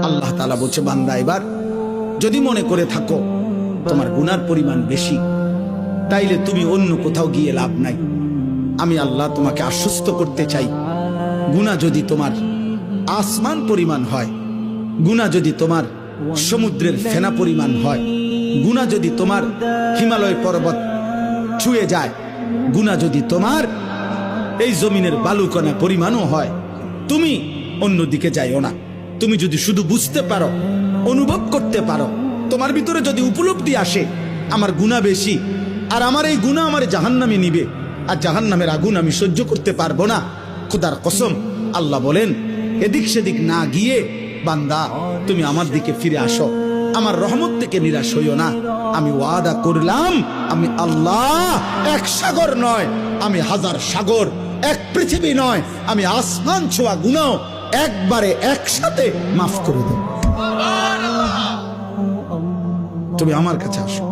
আল্লাহ তাআলা বলছে, বান্দা এবার যদি মনে করে থাকো তোমার গুনার পরিমাণ বেশি, তাইলে তুমি অন্য কোথাও গিয়ে লাভ নাই। আমি আল্লাহ তোমাকে আশ্বস্ত করতে চাই, গুনাহ যদি তোমার আসমান পরিমাণ হয়, গুনাহ যদি তোমার সমুদ্রের ফেনা পরিমাণ হয়, গুনাহ যদি তোমার হিমালয় পর্বত ছুঁয়ে যায়, গুনাহ যদি তোমার এই জমিনের বালুকণা পরিমাণও হয়, তুমি অন্যদিকে যাইও না। তুমি যদি শুধু বুঝতে পারো, অনুভব করতে পারো, তোমার ভিতরে যদি উপলব্ধি আসে আমার গুনাহ বেশি, আর আমার এই গুনাহ আমার জাহান্নামে নিবে, আর জাহান্নামের আগুন আমি সহ্য করতে পারবো না, খোদার কসম আল্লাহ বলেন এদিক সেদিক না গিয়ে বান্দা তুমি আমার দিকে ফিরে আসো, আমার রহমত থেকে নিরাশ হইও না। আমি ওয়াদা করলাম, আমি আল্লাহ এক সাগর নয়, আমি হাজার সাগর, এক পৃথিবী নয়, আমি আসমান ছোঁয়া গুনাহ একবারে একসাথে মাফ করে দেব। তুমি আমার কাছে আসো।